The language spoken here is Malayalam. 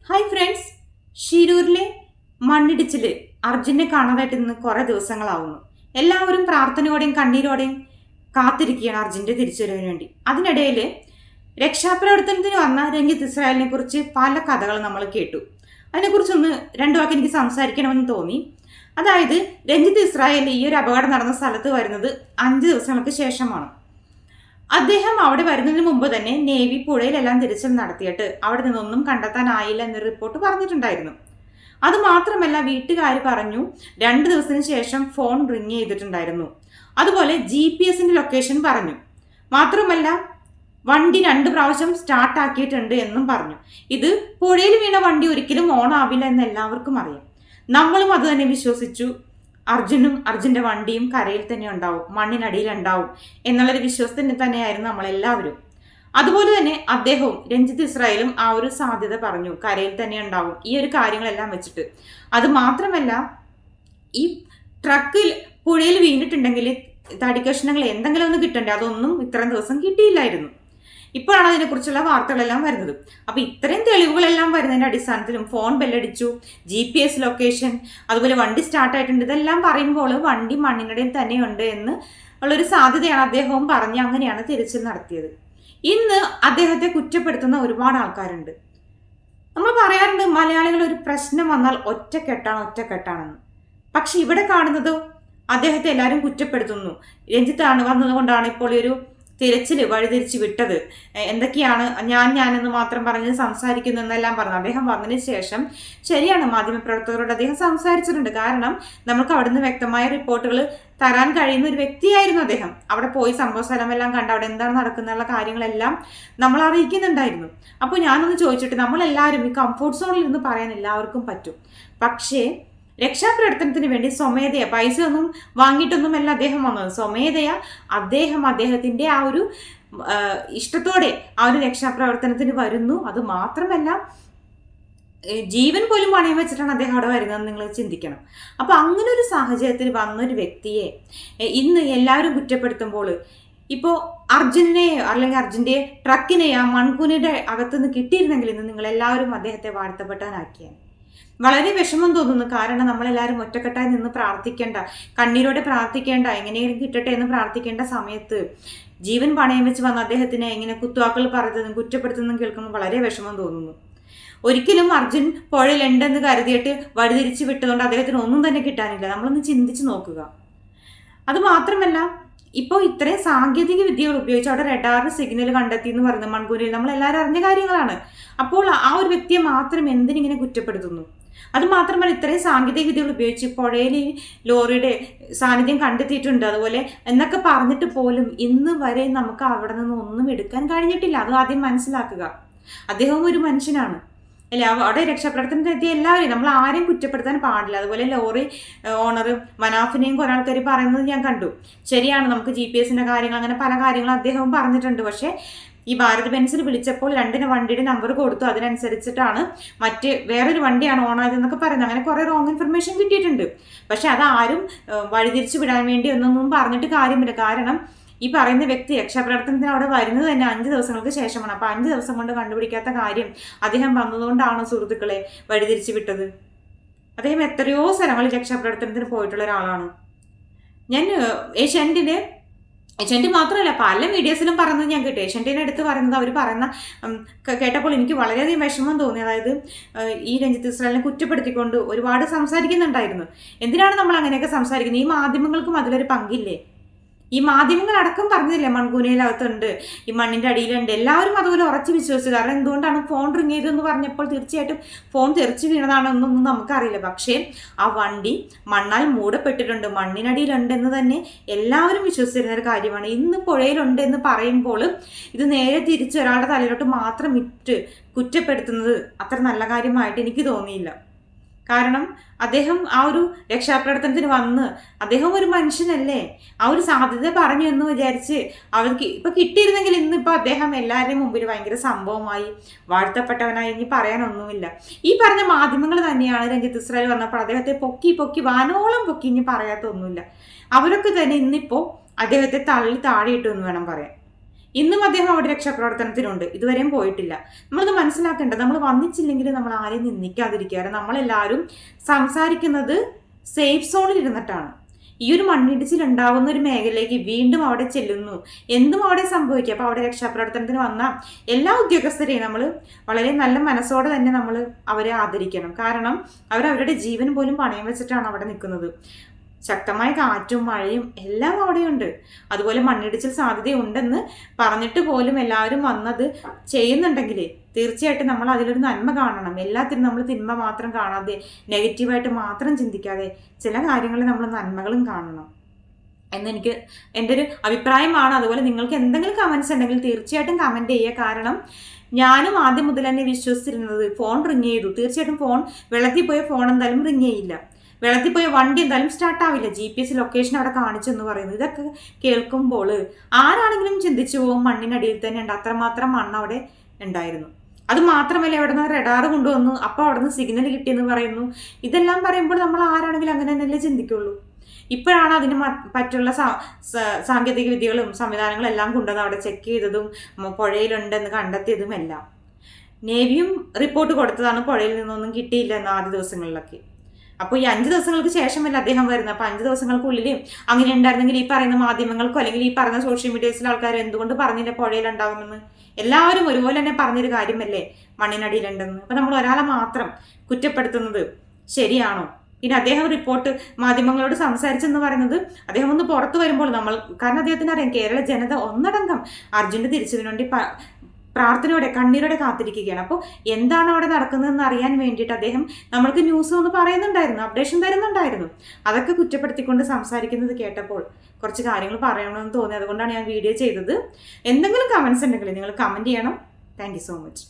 ഹായ് ഫ്രണ്ട്സ്, ഷിരൂരിലെ മണ്ണിടിച്ചിൽ അർജുനെ കാണാതായിട്ട് ഇന്ന് കുറേ ദിവസങ്ങളാവുന്നു. എല്ലാവരും പ്രാർത്ഥനയോടെയും കണ്ണീരോടെയും കാത്തിരിക്കുകയാണ് അർജുൻ്റെ തിരിച്ചുവരവിന് വേണ്ടി. അതിനിടയിൽ രക്ഷാപ്രവർത്തനത്തിന് വന്ന രഞ്ജിത്ത് ഇസ്രായേലിനെ കുറിച്ച് പല കഥകൾ നമ്മൾ കേട്ടു. അതിനെക്കുറിച്ചൊന്ന് രണ്ടു വാക്ക് എനിക്ക് സംസാരിക്കണമെന്ന് തോന്നി. അതായത് രഞ്ജിത്ത് ഇസ്രായേൽ ഈ ഒരു അപകടം നടന്ന സ്ഥലത്ത് വരുന്നത് 5 ദിവസങ്ങൾക്ക് ശേഷമാണ്. അദ്ദേഹം അവിടെ വരുന്നതിന് മുമ്പ് തന്നെ നേവി പുഴയിലെല്ലാം തിരച്ചിൽ നടത്തിയിട്ട് അവിടെ നിന്നൊന്നും കണ്ടെത്താനായില്ല എന്നൊരു റിപ്പോർട്ട് പറഞ്ഞിട്ടുണ്ടായിരുന്നു. അതുമാത്രമല്ല, വീട്ടുകാർ പറഞ്ഞു 2 ദിവസത്തിന് ശേഷം ഫോൺ റിങ് ചെയ്തിട്ടുണ്ടായിരുന്നു. അതുപോലെ GPS ലൊക്കേഷൻ പറഞ്ഞു. മാത്രമല്ല, വണ്ടി 2 പ്രാവശ്യം സ്റ്റാർട്ട് ആക്കിയിട്ടുണ്ട് എന്നും പറഞ്ഞു. ഇത് പുഴയിൽ വീണ വണ്ടി ഒരിക്കലും ഓൺ ആവില്ല എന്ന് എല്ലാവർക്കും അറിയാം. നമ്മളും അത് തന്നെ വിശ്വസിച്ചു. അർജുൻ്റെ വണ്ടിയും കരയിൽ തന്നെ ഉണ്ടാവും, മണ്ണിനടിയിൽ ഉണ്ടാവും എന്നുള്ളൊരു വിശ്വാസത്തിന് തന്നെയായിരുന്നു നമ്മളെല്ലാവരും. അതുപോലെ തന്നെ അദ്ദേഹവും രഞ്ജിത്ത് ഇസ്രായേലും ആ ഒരു സാധ്യത പറഞ്ഞു, കരയിൽ തന്നെ ഉണ്ടാവും ഈ ഒരു കാര്യങ്ങളെല്ലാം വെച്ചിട്ട്. അത് മാത്രമല്ല, ഈ ട്രക്കിൽ പുഴയിൽ വീണിട്ടുണ്ടെങ്കിൽ തടിക്കഷ്ണങ്ങൾ എന്തെങ്കിലും ഒന്ന് കിട്ടണ്ടേ, അതൊന്നും ഇത്രയും ദിവസം കിട്ടിയില്ലായിരുന്നു. ഇപ്പോഴാണ് അതിനെക്കുറിച്ചുള്ള വാർത്തകളെല്ലാം വരുന്നത്. അപ്പോൾ ഇത്രയും തെളിവുകളെല്ലാം വരുന്നതിൻ്റെ അടിസ്ഥാനത്തിലും ഫോൺ ബെല്ലടിച്ചു, GPS ലൊക്കേഷൻ, അതുപോലെ വണ്ടി സ്റ്റാർട്ടായിട്ടുണ്ട്, ഇതെല്ലാം പറയുമ്പോൾ വണ്ടി മണ്ണിനടിയിൽ തന്നെയുണ്ട് എന്ന് ഉള്ളൊരു സാധ്യതയാണ് അദ്ദേഹവും പറഞ്ഞ് അങ്ങനെയാണ് തിരച്ചിൽ നടത്തിയത്. ഇന്ന് അദ്ദേഹത്തെ കുറ്റപ്പെടുത്തുന്ന ഒരുപാട് ആൾക്കാരുണ്ട്. നമ്മൾ പറയാറുണ്ട് മലയാളികൾ ഒരു പ്രശ്നം വന്നാൽ ഒറ്റക്കെട്ടാണെന്ന്. പക്ഷെ ഇവിടെ കാണുന്നത് അദ്ദേഹത്തെ എല്ലാവരും കുറ്റപ്പെടുത്തുന്നു. രഞ്ജിത്താണ് വന്നതുകൊണ്ടാണ് ഇപ്പോൾ ഒരു തിരച്ചിൽ വഴിതിരിച്ച് വിട്ടത്, എന്തൊക്കെയാണ് ഞാനെന്ന് മാത്രം പറഞ്ഞ് സംസാരിക്കുന്നു എന്നെല്ലാം പറഞ്ഞു. അദ്ദേഹം വന്നതിന് ശേഷം ശരിയാണ്, മാധ്യമപ്രവർത്തകരോട് അദ്ദേഹം സംസാരിച്ചിട്ടുണ്ട്. കാരണം നമുക്ക് അവിടുന്ന് വ്യക്തമായ റിപ്പോർട്ടുകൾ തരാൻ കഴിയുന്ന ഒരു വ്യക്തിയായിരുന്നു അദ്ദേഹം. അവിടെ പോയി സംഭവ സ്ഥലമെല്ലാം കണ്ട് അവിടെ എന്താണ് നടക്കുന്നുള്ള കാര്യങ്ങളെല്ലാം നമ്മൾ അറിയിക്കുന്നുണ്ടായിരുന്നു. അപ്പോൾ ഞാനൊന്ന് ചോദിച്ചിട്ട്, നമ്മളെല്ലാവരും ഈ കംഫോർട്ട് സോണിൽ നിന്ന് പറയാൻ എല്ലാവർക്കും പറ്റും. പക്ഷേ രക്ഷാപ്രവർത്തനത്തിന് വേണ്ടി സ്വമേധയ പൈസ ഒന്നും വാങ്ങിയിട്ടൊന്നുമല്ല അദ്ദേഹം വന്നത്. സ്വമേധയ അദ്ദേഹത്തിൻ്റെ ആ ഒരു ഇഷ്ടത്തോടെ ആ ഒരു രക്ഷാപ്രവർത്തനത്തിന് വരുന്നു. അത് മാത്രമല്ല, ജീവൻ പോലും പണയം വെച്ചിട്ടാണ് അദ്ദേഹം അവിടെ വരുന്നതെന്ന് നിങ്ങൾ ചിന്തിക്കണം. അപ്പോൾ അങ്ങനെ ഒരു സാഹചര്യത്തിൽ വന്നൊരു വ്യക്തിയെ ഇന്ന് എല്ലാവരും കുറ്റപ്പെടുത്തുമ്പോൾ, ഇപ്പോൾ അർജുനെയോ അല്ലെങ്കിൽ അർജുൻ്റെ ട്രക്കിനെയോ ആ മൺകൂനയുടെ അകത്തുനിന്ന് കിട്ടിയിരുന്നെങ്കിൽ ഇന്ന് നിങ്ങളെല്ലാവരും അദ്ദേഹത്തെ വാഴ്ത്തപ്പെട്ടാനാക്കിയാണ്. വളരെ വിഷമം തോന്നുന്നു. കാരണം നമ്മളെല്ലാവരും ഒറ്റക്കെട്ടായി നിന്ന് പ്രാർത്ഥിക്കേണ്ട, കണ്ണീരോടെ പ്രാർത്ഥിക്കേണ്ട, എങ്ങനെയും കിട്ടട്ടെ എന്ന് പ്രാർത്ഥിക്കേണ്ട സമയത്ത് ജീവൻ പണയം വെച്ച് വന്ന അദ്ദേഹത്തിനെ ഇങ്ങനെ കുത്തുവാക്കുകൾ പറയുന്നതും കുറ്റപ്പെടുത്തുന്നതും കേൾക്കുമ്പോൾ വളരെ വിഷമം തോന്നുന്നു. ഒരിക്കലും അർജുൻ പുഴയിലുണ്ടെന്ന് കരുതിയിട്ട് വഴിതിരിച്ച് വിട്ടതുകൊണ്ട് അദ്ദേഹത്തിന് ഒന്നും തന്നെ കിട്ടാനില്ല. നമ്മളൊന്ന് ചിന്തിച്ച് നോക്കുക. അത് മാത്രമല്ല, ഇപ്പോൾ ഇത്രയും സാങ്കേതിക വിദ്യകൾ ഉപയോഗിച്ച് അവിടെ റഡാർ സിഗ്നൽ കണ്ടെത്തി എന്ന് പറയുന്നത് മൺകൂനയിൽ നമ്മളെല്ലാവരും അറിഞ്ഞ കാര്യങ്ങളാണ്. അപ്പോൾ ആ ഒരു വ്യക്തിയെ മാത്രം എന്തിനിങ്ങനെ കുറ്റപ്പെടുത്തുന്നു? അത് മാത്രമല്ല, ഇത്രയും സാങ്കേതിക വിദ്യകൾ ഉപയോഗിച്ച് പുഴയിൽ ലോറിയുടെ സാന്നിധ്യം കണ്ടെത്തിയിട്ടുണ്ട് അതുപോലെ എന്നൊക്കെ പറഞ്ഞിട്ട് പോലും ഇന്ന് വരെ നമുക്ക് അവിടെ നിന്ന് ഒന്നും എടുക്കാൻ കഴിഞ്ഞിട്ടില്ല. അത് ആദ്യം മനസ്സിലാക്കുക. അദ്ദേഹവും ഒരു മനുഷ്യനാണ് അല്ലെ. അവിടെ രക്ഷാപ്രവർത്തനത്തിനെത്തിയ എല്ലാവരെയും നമ്മൾ ആരെയും കുറ്റപ്പെടുത്താൻ പാടില്ല. അതുപോലെ ലോറി ഓണർ മനാഫിനെയും കുറെ ആൾക്കാർ പറയുന്നത് ഞാൻ കണ്ടു. ശരിയാണ്, നമുക്ക് GPS കാര്യങ്ങൾ അങ്ങനെ പല കാര്യങ്ങളും അദ്ദേഹവും പറഞ്ഞിട്ടുണ്ട്. പക്ഷേ ഈ ഭാരത് ബെൻസിൽ വിളിച്ചപ്പോൾ 2 വണ്ടിയുടെ നമ്പർ കൊടുത്തു, അതിനനുസരിച്ചിട്ടാണ് വേറൊരു വണ്ടിയാണ് ഓണായതെന്നൊക്കെ പറയുന്നത്. അങ്ങനെ കുറേ റോങ് ഇൻഫർമേഷൻ കിട്ടിയിട്ടുണ്ട്. പക്ഷെ അതാരും വഴിതിരിച്ചു വിടാൻ വേണ്ടി ഒന്നും പറഞ്ഞിട്ട് കാര്യമില്ല. കാരണം ഈ പറയുന്ന വ്യക്തി രക്ഷാപ്രവർത്തനത്തിന് അവിടെ വരുന്നത് തന്നെ 5 ദിവസങ്ങൾക്ക് ശേഷമാണ്. അപ്പോൾ 5 ദിവസം കൊണ്ട് കണ്ടുപിടിക്കാത്ത കാര്യം അദ്ദേഹം വന്നതുകൊണ്ടാണോ സുഹൃത്തുക്കളെ വഴിതിരിച്ചു വിട്ടത്? അദ്ദേഹം എത്രയോ സ്ഥലങ്ങളിൽ രക്ഷാപ്രവർത്തനത്തിന് പോയിട്ടുള്ള ഒരാളാണ്. ഞാൻ ഏഷ്യാനെറ്റ് മാത്രമല്ല പല മീഡിയസിലും പറയുന്നത് ഞാൻ കേട്ടു. ഏഷ്യാനെറ്റിനെ അടുത്ത് പറയുന്നത് അവർ പറയുന്ന കേട്ടപ്പോൾ എനിക്ക് വളരെയധികം വിഷമം തോന്നി. അതായത് ഈ രഞ്ജിത്ത് ഇസ്രായേലിനെ കുറ്റപ്പെടുത്തിക്കൊണ്ട് ഒരുപാട് സംസാരിക്കുന്നുണ്ടായിരുന്നു. എന്തിനാണ് നമ്മൾ അങ്ങനെയൊക്കെ സംസാരിക്കുന്നത്? ഈ മാധ്യമങ്ങൾക്കും അതിലൊരു പങ്കില്ലേ? ഈ മാധ്യമങ്ങളടക്കം പറഞ്ഞില്ലേ മൺകൂനയിലകത്തുണ്ട്, ഈ മണ്ണിൻ്റെ അടിയിലുണ്ട്. എല്ലാവരും അതുപോലെ ഉറച്ചു വിശ്വസിച്ചു. കാരണം എന്തുകൊണ്ടാണ് ഫോൺ റിങ് ചെയ്തതെന്ന് പറഞ്ഞപ്പോൾ തീർച്ചയായിട്ടും ഫോൺ തെറിച്ച് വീണതാണെന്നൊന്നും നമുക്കറിയില്ല. പക്ഷേ ആ വണ്ടി മണ്ണാൽ മൂടപ്പെട്ടിട്ടുണ്ട്, മണ്ണിനടിയിലുണ്ടെന്ന് തന്നെ എല്ലാവരും വിശ്വസിച്ചിരുന്ന ഒരു കാര്യമാണ്. ഇന്ന് പുഴയിലുണ്ട് എന്ന് പറയുമ്പോൾ ഇത് നേരെ തിരിച്ച് ഒരാളുടെ തലയിലോട്ട് മാത്രം ഇട്ട് കുറ്റപ്പെടുത്തുന്നത് അത്ര നല്ല കാര്യമായിട്ട് എനിക്ക് തോന്നിയില്ല. കാരണം അദ്ദേഹം ആ ഒരു രക്ഷാപ്രവർത്തനത്തിന് വന്ന് അദ്ദേഹം ഒരു മനുഷ്യനല്ലേ, ആ ഒരു സാധ്യത പറഞ്ഞു എന്ന് വിചാരിച്ച് അവർക്ക് ഇപ്പം കിട്ടിയിരുന്നെങ്കിൽ ഇന്നിപ്പോൾ അദ്ദേഹം എല്ലാവരുടെയും മുമ്പിൽ ഭയങ്കര സംഭവമായി വാഴ്ത്തപ്പെട്ടവനായി ഇനി പറയാനൊന്നുമില്ല. ഈ പറഞ്ഞ മാധ്യമങ്ങൾ തന്നെയാണ് രഞ്ജിത്ത് ഇസ്രായേൽ വന്നപ്പോൾ അദ്ദേഹത്തെ പൊക്കി വാനോളം പൊക്കി ഇനി പറയാത്തൊന്നുമില്ല. അവരൊക്കെ തന്നെ ഇന്നിപ്പോൾ അദ്ദേഹത്തെ തള്ളി താഴെയിട്ടു എന്ന് വേണം പറയാൻ. ഇന്നും അദ്ദേഹം അവിടെ രക്ഷാപ്രവർത്തനത്തിനുണ്ട്, ഇതുവരെയും പോയിട്ടില്ല. നമ്മളത് മനസ്സിലാക്കേണ്ടത്, നമ്മൾ വന്നിച്ചില്ലെങ്കിൽ നമ്മൾ ആരെയും നിന്ദിക്കാതിരിക്കുക. നമ്മളെല്ലാവരും സംസാരിക്കുന്നത് സേഫ് സോണിൽ ഇരുന്നിട്ടാണ്. ഈ ഒരു മണ്ണിടിച്ചിൽ ഉണ്ടാവുന്ന ഒരു മേഖലയിലേക്ക് വീണ്ടും അവിടെ ചെല്ലുന്നു, എന്തും അവിടെ സംഭവിക്കുക. അപ്പോൾ അവിടെ രക്ഷാപ്രവർത്തനത്തിന് വന്ന എല്ലാ ഉദ്യോഗസ്ഥരെയും നമ്മൾ വളരെ നല്ല മനസ്സോടെ തന്നെ നമ്മൾ അവരെ ആദരിക്കണം. കാരണം അവരവരുടെ ജീവൻ പോലും പണയം വെച്ചിട്ടാണ് അവിടെ നിൽക്കുന്നത്. ശക്തമായ കാറ്റും മഴയും എല്ലാം അവിടെയുണ്ട്. അതുപോലെ മണ്ണിടിച്ചിൽ സാധ്യതയുണ്ടെന്ന് പറഞ്ഞിട്ട് പോലും എല്ലാവരും വന്നത് ചെയ്യുന്നുണ്ടെങ്കിൽ തീർച്ചയായിട്ടും നമ്മൾ അതിലൊരു നന്മ കാണണം. എല്ലാത്തിനും നമ്മൾ തിന്മ മാത്രം കാണാതെ, നെഗറ്റീവായിട്ട് മാത്രം ചിന്തിക്കാതെ ചില കാര്യങ്ങളിൽ നമ്മൾ നന്മകളും കാണണം എന്നെനിക്ക് എൻ്റെ ഒരു അഭിപ്രായമാണ്. അതുപോലെ നിങ്ങൾക്ക് എന്തെങ്കിലും കമൻസ് ഉണ്ടെങ്കിൽ തീർച്ചയായിട്ടും കമൻറ്റ് ചെയ്യുക. കാരണം ഞാനും ആദ്യം മുതൽ തന്നെ വിശ്വസിച്ചിരുന്നത് ഫോൺ റിങ് ചെയ്തു, തീർച്ചയായിട്ടും ഫോൺ വെള്ളത്തിൽ പോയ ഫോൺ എന്തായാലും റിങ് ചെയ്യില്ല, വെള്ളത്തിൽ പോയ വണ്ടി എന്തായാലും സ്റ്റാർട്ട് ആവില്ല, GPS ലൊക്കേഷൻ അവിടെ കാണിച്ചെന്ന് പറയുന്നത്. ഇതൊക്കെ കേൾക്കുമ്പോൾ ആരാണെങ്കിലും ചിന്തിച്ചു പോകും മണ്ണിനടിയിൽ തന്നെ ഉണ്ട്, അത്രമാത്രം മണ്ണ് അവിടെ ഉണ്ടായിരുന്നു. അത് മാത്രമല്ല അവിടെ നിന്ന് റഡാർ കൊണ്ടുവന്നു, അപ്പോൾ അവിടെ നിന്ന് സിഗ്നൽ കിട്ടിയെന്ന് പറയുന്നു. ഇതെല്ലാം പറയുമ്പോൾ നമ്മൾ ആരാണെങ്കിലും അങ്ങനെ തന്നെയല്ലേ ചിന്തിക്കുള്ളൂ. ഇപ്പോഴാണ് അതിന് പറ്റുള്ള സാങ്കേതിക വിദ്യകളും സംവിധാനങ്ങളും എല്ലാം കൊണ്ടുവന്ന് അവിടെ ചെക്ക് ചെയ്തതും പുഴയിലുണ്ടെന്ന് കണ്ടെത്തിയതും എല്ലാം. നേവിയും റിപ്പോർട്ട് കൊടുത്തതാണ് പുഴയിൽ നിന്നൊന്നും കിട്ടിയില്ല എന്ന് ആദ്യ ദിവസങ്ങളിലൊക്കെ. അപ്പോൾ ഈ 5 ദിവസങ്ങൾക്ക് ശേഷമല്ല അദ്ദേഹം വരുന്നത്. അപ്പോൾ 5 ദിവസങ്ങൾക്കുള്ളിൽ അങ്ങനെ ഉണ്ടായിരുന്നെങ്കിൽ ഈ പറയുന്ന മാധ്യമങ്ങൾക്കോ അല്ലെങ്കിൽ ഈ പറയുന്ന സോഷ്യൽ മീഡിയസിലെ ആൾക്കാർ എന്തുകൊണ്ട് പറഞ്ഞില്ല പുഴയിലുണ്ടാകുമെന്ന്? എല്ലാവരും ഒരുപോലെ തന്നെ പറഞ്ഞൊരു കാര്യമല്ലേ മണ്ണിനടിയിലുണ്ടെന്ന്. അപ്പോൾ നമ്മൾ ഒരാളെ മാത്രം കുറ്റപ്പെടുത്തുന്നത് ശരിയാണോ? പിന്നെ അദ്ദേഹം റിപ്പോർട്ട് മാധ്യമങ്ങളോട് സംസാരിച്ചെന്ന് പറയുന്നത് അദ്ദേഹം ഒന്ന് പുറത്തു വരുമ്പോൾ നമ്മൾ, കാരണം അദ്ദേഹത്തിന് അറിയാം കേരള ജനത ഒന്നടങ്കം അർജുൻ്റെ തിരിച്ചതിനു വേണ്ടി പ്രാർത്ഥനയോടെ കണ്ണീരോടെ കാത്തിരിക്കുകയാണ്. അപ്പോൾ എന്താണ് അവിടെ നടക്കുന്നതെന്ന് അറിയാൻ വേണ്ടിയിട്ട് അദ്ദേഹം നമ്മൾക്ക് ന്യൂസ് ഒന്ന് പറയുന്നുണ്ടായിരുന്നു, അപ്ഡേഷൻ തരുന്നുണ്ടായിരുന്നു. അതൊക്കെ കുറ്റപ്പെടുത്തിക്കൊണ്ട് സംസാരിക്കുന്നത് കേട്ടപ്പോൾ കുറച്ച് കാര്യങ്ങൾ പറയണമെന്ന് തോന്നി. അതുകൊണ്ടാണ് ഞാൻ വീഡിയോ ചെയ്തത്. എന്തെങ്കിലും കമൻസ് ഉണ്ടെങ്കിൽ നിങ്ങൾ കമൻറ്റ് ചെയ്യണം. Thank you so much.